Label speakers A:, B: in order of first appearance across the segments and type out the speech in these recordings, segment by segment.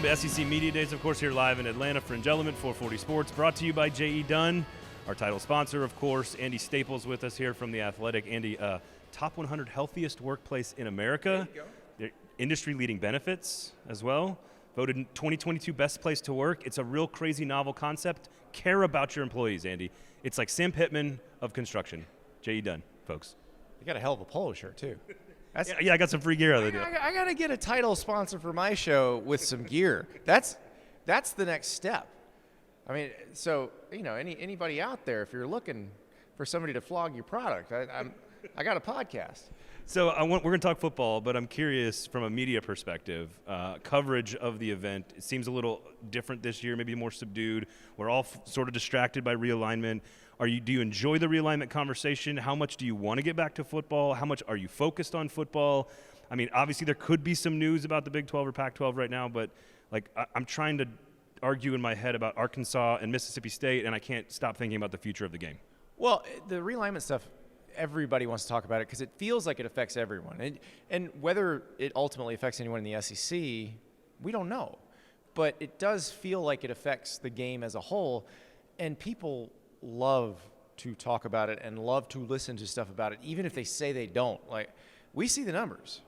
A: to SEC Media Days, of course, here live in Atlanta. Fringe Element, 440 Sports, brought to you by J.E. Dunn, our title sponsor, of course. Andy Staples with us here from The Athletic. Andy, top 100 healthiest workplace in America. There you go. Industry-leading benefits as well. Voted 2022 best place to work. It's a real crazy novel concept. Care about your employees, Andy. It's like Sam Pittman of construction. J.E. Dunn, folks.
B: You got a hell of a polo shirt, too.
A: Yeah, I got some free gear out of the deal.
B: I got to get a title sponsor for my show with some gear. That's the next step. I mean, so, anybody out there, if you're looking for somebody to flog your product, I got a podcast.
A: So we're going to talk football, but I'm curious from a media perspective, coverage of the event. It seems a little different this year, maybe more subdued. We're all sort of distracted by realignment. Do you enjoy the realignment conversation? How much do you want to get back to football? How much are you focused on football? I mean, obviously there could be some news about the Big 12 or Pac-12 right now, but I'm trying to argue in my head about Arkansas and Mississippi State, and I can't stop thinking about the future of the game.
B: Well, the realignment stuff, everybody wants to talk about it because it feels like it affects everyone. And whether it ultimately affects anyone in the SEC, we don't know. But it does feel like it affects the game as a whole, and people love to talk about it and love to listen to stuff about it, even if they say they don't. Like, we see the numbers.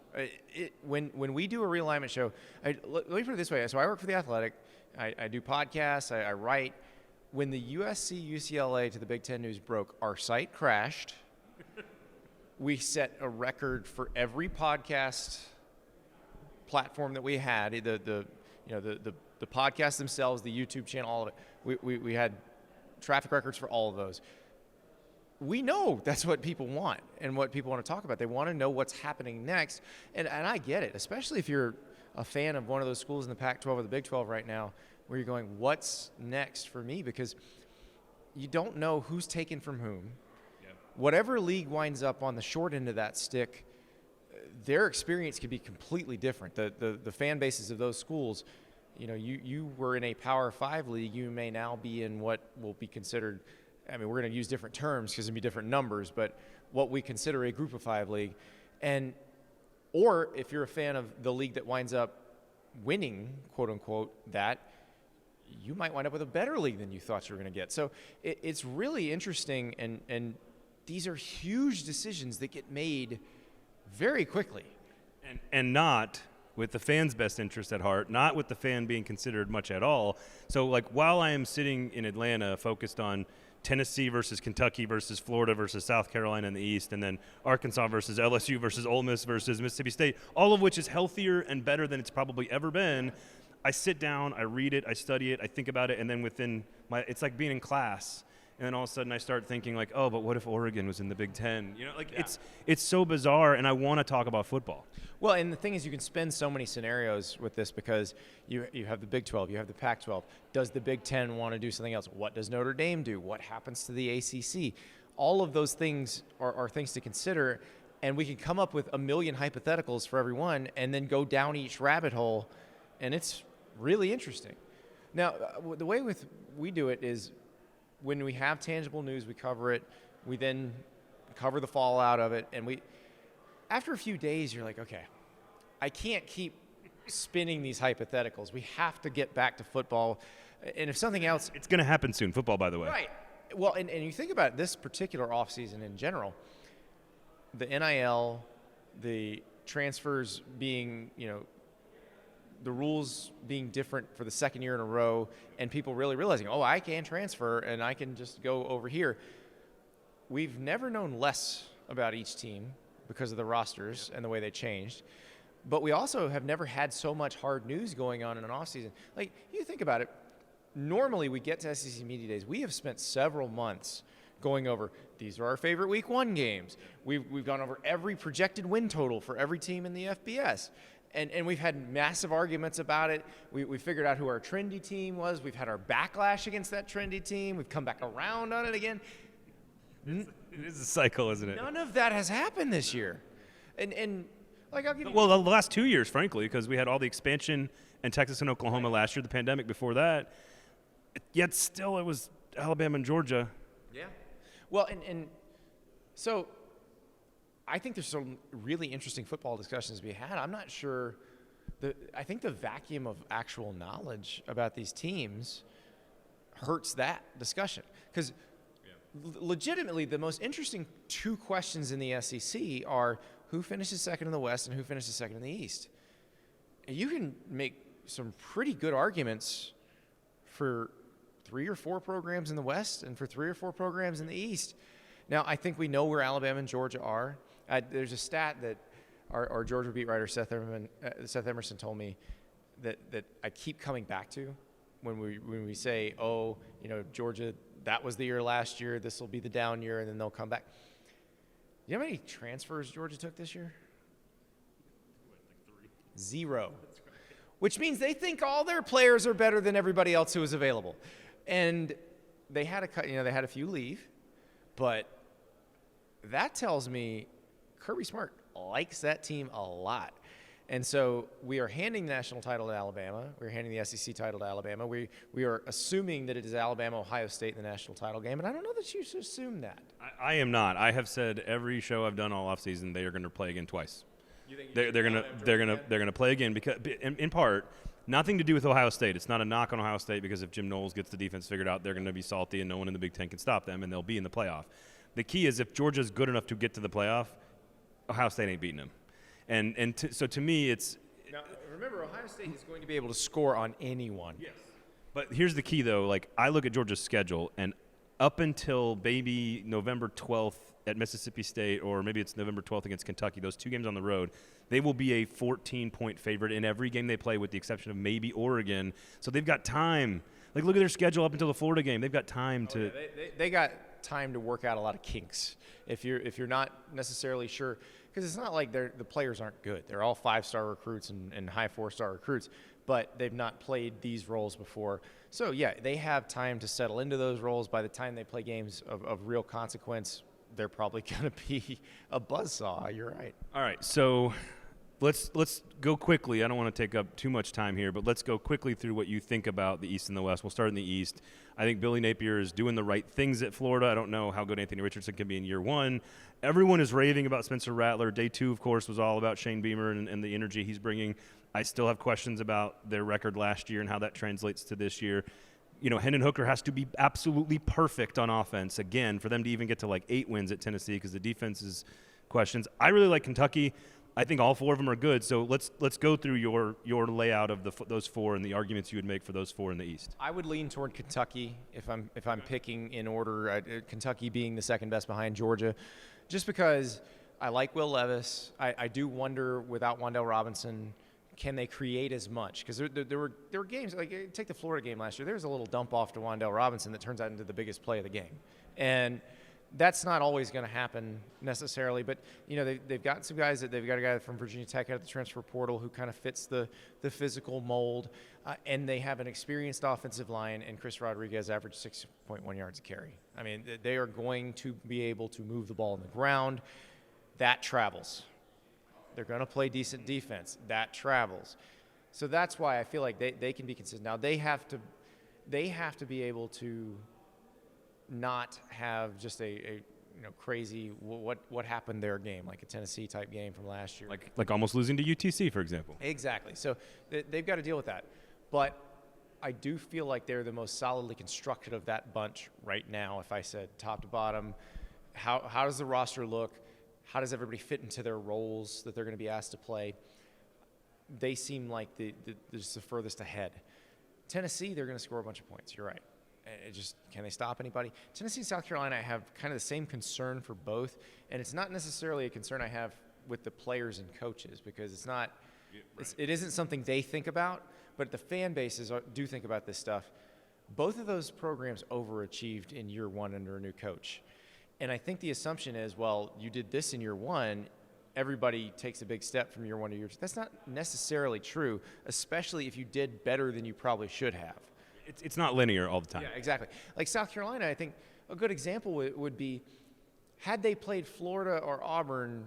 B: When we do a realignment show, let me put it this way. So I work for The Athletic. I do podcasts. I write. When the USC-UCLA to the Big Ten news broke, our site crashed. We set a record for every podcast platform that we had. The podcasts themselves, the YouTube channel, all of it. We had traffic records for all of those. We know that's what people want and what people want to talk about. They want to know what's happening next. And I get it, especially if you're a fan of one of those schools in the Pac-12 or the Big 12 right now, where you're going, what's next for me? Because you don't know who's taken from whom. Yep. Whatever league winds up on the short end of that stick, their experience could be completely different. The fan bases of those schools, you were in a Power 5 league, you may now be in what will be considered, I mean, we're going to use different terms because it'll be different numbers, but what we consider a Group of 5 league. Or if you're a fan of the league that winds up winning, quote unquote, that, you might wind up with a better league than you thought you were going to get. So it's really interesting, and these are huge decisions that get made very quickly.
A: And not with the fan's best interest at heart, not with the fan being considered much at all. So, while I am sitting in Atlanta focused on Tennessee versus Kentucky versus Florida versus South Carolina in the East, and then Arkansas versus LSU versus Ole Miss versus Mississippi State, all of which is healthier and better than it's probably ever been, I sit down, I read it, I study it, I think about it, and then it's like being in class. And then all of a sudden I start thinking but what if Oregon was in the Big Ten? It's so bizarre, and I want to talk about football.
B: Well, and the thing is, you can spin so many scenarios with this because you have the Big 12, you have the Pac-12. Does the Big Ten want to do something else? What does Notre Dame do? What happens to the ACC? All of those things are things to consider, and we can come up with a million hypotheticals for everyone and then go down each rabbit hole, and it's really interesting. Now, the way we do it is, when we have tangible news, we cover it. We then cover the fallout of it. And after a few days, you're like, okay, I can't keep spinning these hypotheticals. We have to get back to football. And if something else...
A: It's going to happen soon, football, by the way.
B: Right. Well, and you think about this particular offseason in general, the NIL, the transfers being, the rules being different for the second year in a row, and people really realizing, I can transfer and I can just go over here. We've never known less about each team because of the rosters and the way they changed. But we also have never had so much hard news going on in an offseason. Like, you think about it, normally we get to SEC Media Days. We have spent several months going over, these are our favorite Week 1 games. We've gone over every projected win total for every team in the FBS. And we've had massive arguments about it. We figured out who our trendy team was. We've had our backlash against that trendy team. We've come back around on it again.
A: It is a cycle, isn't it?
B: None of that has happened this year. And I'll give you...
A: Well, the last 2 years, frankly, because we had all the expansion in Texas and Oklahoma last year, the pandemic before that. Yet still it was Alabama and Georgia.
B: Yeah. Well, and so... I think there's some really interesting football discussions to be had. I'm not sure I think the vacuum of actual knowledge about these teams hurts that discussion. Because legitimately, the most interesting two questions in the SEC are who finishes second in the West and who finishes second in the East. And you can make some pretty good arguments for 3 or 4 programs in the West and for 3 or 4 programs in the East. Now, I think we know where Alabama and Georgia are. There's a stat that our Georgia beat writer Seth Emerson told me that I keep coming back to when we say, oh, Georgia, that was the year last year, this will be the down year, and then they'll come back. You know how many transfers Georgia took this year?
A: Like 3.
B: 0. Which means they think all their players are better than everybody else who was available. And they had a few leave, but that tells me Kirby Smart likes that team a lot. And so we are handing the national title to Alabama. We're handing the SEC title to Alabama. We are assuming that it is Alabama, Ohio State in the national title game, and I don't know that you should assume that.
A: I am not. I have said every show I've done all offseason they are going to play again twice. They're going to play again because in part nothing to do with Ohio State. It's not a knock on Ohio State because if Jim Knowles gets the defense figured out, they're going to be salty and no one in the Big Ten can stop them and they'll be in the playoff. The key is if Georgia's good enough to get to the playoff, Ohio State ain't beating them. So to me, it's –
B: now, remember, Ohio State is going to be able to score on anyone.
A: Yes. But here's the key, though. Like, I look at Georgia's schedule, and up until maybe November 12th at Mississippi State, or maybe it's November 12th against Kentucky, those 2 games on the road, they will be a 14-point favorite in every game they play with the exception of maybe Oregon. So they've got time. Like, look at their schedule up until the Florida game. They've got time to
B: yeah, they got time to work out a lot of kinks. If you're not necessarily sure – because it's not like the players aren't good. They're all 5-star recruits and high 4-star recruits, but they've not played these roles before. So, yeah, they have time to settle into those roles. By the time they play games of real consequence, they're probably going to be a buzzsaw. You're right.
A: All right, so let's go quickly. I don't want to take up too much time here, but let's go quickly through what you think about the East and the West. We'll start in the East. I think Billy Napier is doing the right things at Florida. I don't know how good Anthony Richardson can be in year 1. Everyone is raving about Spencer Rattler. Day 2, of course, was all about Shane Beamer and the energy he's bringing. I still have questions about their record last year and how that translates to this year. Hendon Hooker has to be absolutely perfect on offense, again, for them to even get to like 8 wins at Tennessee because the defense is questions. I really like Kentucky. I think all 4 of them are good. So let's go through your layout of those 4 and the arguments you would make for those 4 in the East.
B: I would lean toward Kentucky if I'm picking in order. Kentucky being the second best behind Georgia, just because I like Will Levis. I do wonder without Wan'Dale Robinson, can they create as much? Because there were games like take the Florida game last year. There was a little dump off to Wan'Dale Robinson that turns out into the biggest play of the game, and that's not always going to happen necessarily, but they've got some guys they've got a guy from Virginia Tech out of the transfer portal who kind of fits the physical mold, and they have an experienced offensive line, and Chris Rodriguez averaged 6.1 yards a carry. I mean, they are going to be able to move the ball on the ground. That travels. They're going to play decent defense. That travels. So that's why I feel like they can be consistent. Now they have to be able to not have just a crazy what happened their game, like a Tennessee type game from last year,
A: like almost losing to UTC, for example.
B: Exactly. So they've got to deal with that. But I do feel like they're the most solidly constructed of that bunch right now. If I said top to bottom, how does the roster look? How does everybody fit into their roles that they're going to be asked to play? They seem like just the furthest ahead. Tennessee, they're going to score a bunch of points. You're right. Can they stop anybody? Tennessee and South Carolina, I have kind of the same concern for both, and it's not necessarily a concern I have with the players and coaches because it's not, it isn't something they think about, but the fan bases do think about this stuff. Both of those programs overachieved in year 1 under a new coach, and I think the assumption is, well, you did this in year 1, everybody takes a big step from year 1 to year 2. That's not necessarily true, especially if you did better than you probably should have.
A: It's not linear all the time.
B: Yeah, exactly. Like South Carolina, I think a good example would be had they played Florida or Auburn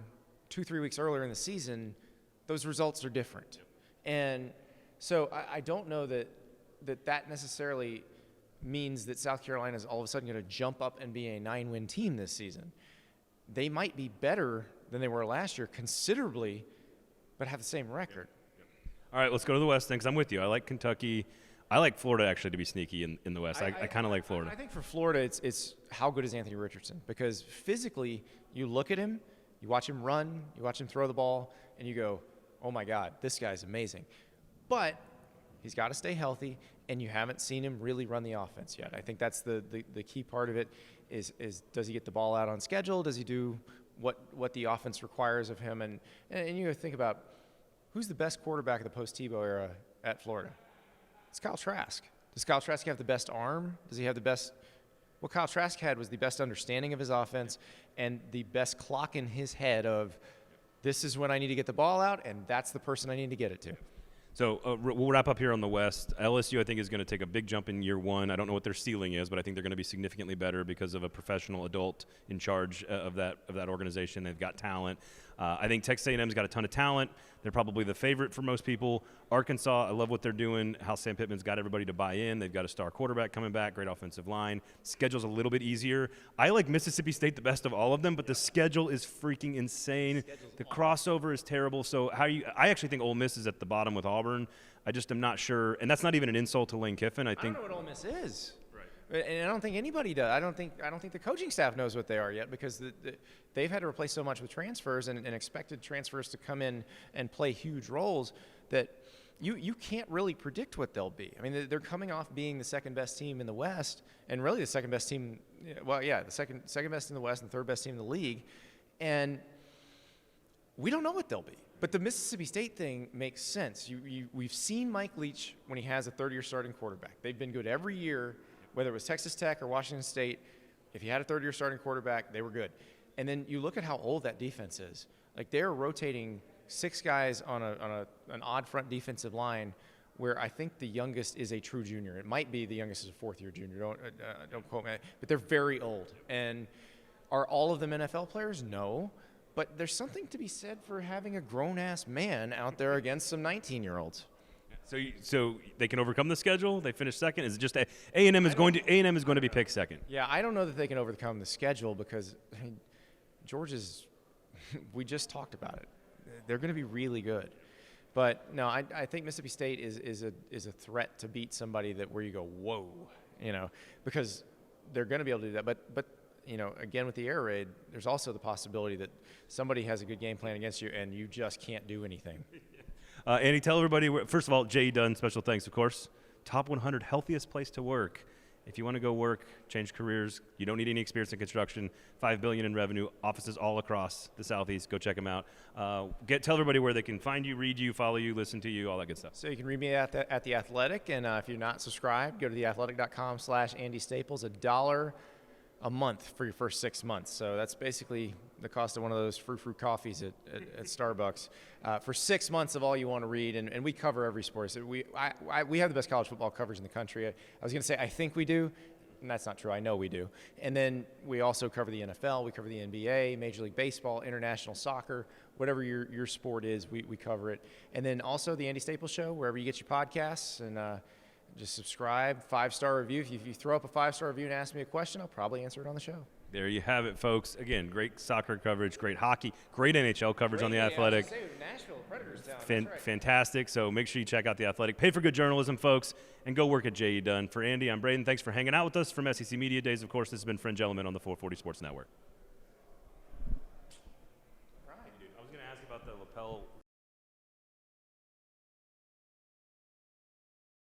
B: 2-3 weeks earlier in the season, those results are different. And so I don't know that necessarily means that South Carolina is all of a sudden going to jump up and be a 9-win team this season. They might be better than they were last year considerably, but have the same record.
A: All right, let's go to the West then, because I'm with you. I like Kentucky. I like Florida actually to be sneaky in the West. I kind of like Florida.
B: I think for Florida, it's how good is Anthony Richardson? Because physically, you look at him, you watch him run, you watch him throw the ball, and you go, oh my God, this guy's amazing. But he's got to stay healthy, and you haven't seen him really run the offense yet. I think that's the key part of it is does he get the ball out on schedule? Does he do what the offense requires of him? And you think about who's the best quarterback of the post-Tebow era at Florida? It's Kyle Trask. Does Kyle Trask have the best arm? Does he have the best? What Kyle Trask had was the best understanding of his offense and the best clock in his head of this is when I need to get the ball out, and that's the person I need to get it to.
A: So we'll wrap up here on the West. LSU, I think, is going to take a big jump in year one. I don't know what their ceiling is, but I think they're going to be significantly better because of a professional adult in charge of that organization. They've got talent. I think Texas A&M's got a ton of talent. They're probably the favorite for most people. Arkansas, I love what they're doing, how Sam Pittman's got everybody to buy in. They've got a star quarterback coming back, great offensive line. Schedule's a little bit easier. I like Mississippi State the best of all of them, but the schedule is freaking insane. The crossover is terrible. So I actually think Ole Miss is at the bottom with Auburn. I just am not sure, and that's not even an insult to Lane Kiffin. I think
B: I don't know what Ole Miss is. And I don't think anybody does. I don't think the coaching staff knows what they are yet because they've had to replace so much with transfers and expected transfers to come in and play huge roles that you can't really predict what they'll be. I mean, they're coming off being the second best team in the West and really the second best team. Well, yeah, the second best in the West and third best team in the league, and we don't know what they'll be. But the Mississippi State thing makes sense. We've seen Mike Leach when he has a third-year starting quarterback. They've been good every year. Whether it was Texas Tech or Washington State, if you had a third-year starting quarterback, they were good. And then you look at how old that defense is. Like they're rotating 6 guys on an odd front defensive line, where I think the youngest is a true junior. It might be the youngest is a fourth-year junior. Don't quote me, but they're very old. And are all of them NFL players? No. But there's something to be said for having a grown-ass man out there against some 19-year-olds.
A: So they can overcome the schedule. They finish second. Is it just A&M is going to be picked second?
B: Yeah, I don't know that they can overcome the schedule because I mean, Georgia's. We just talked about it. They're going to be really good, but no, I think Mississippi State is a threat to beat somebody where you go whoa, because they're going to be able to do that. But again with the air raid, there's also the possibility that somebody has a good game plan against you and you just can't do anything.
A: Andy, tell everybody, first of all, Jay Dunn, special thanks, of course. Top 100 healthiest place to work. If you want to go work, change careers, you don't need any experience in construction, $5 billion in revenue, offices all across the Southeast. Go check them out. Tell everybody where they can find you, read you, follow you, listen to you, all that good stuff.
B: So you can read me at The Athletic, and if you're not subscribed, go to theathletic.com/Andy Staples, $1 a month for your first 6 months. So that's basically the cost of one of those frou-frou coffees at Starbucks for 6 months of all you want to read. And we cover every sport. So we have the best college football coverage in the country. I was going to say I think we do, and that's not true. I know we do. And then we also cover the NFL. We cover the NBA, Major League Baseball, international soccer, whatever your sport is, we cover it. And then also the Andy Staples Show, wherever you get your podcasts, and just subscribe, 5-star review. If you throw up a 5-star review and ask me a question, I'll probably answer it on the show.
A: There you have it, folks. Again, great soccer coverage, great hockey, great NHL coverage on The Athletic.
B: Nashville Predators down.
A: Fantastic. So make sure you check out The Athletic. Pay for good journalism, folks, and go work at J.E. Dunn. For Andy, I'm Braden. Thanks for hanging out with us from SEC Media Days. Of course, this has been Fringe Element on the 440 Sports Network. Right. I was going to ask about the lapel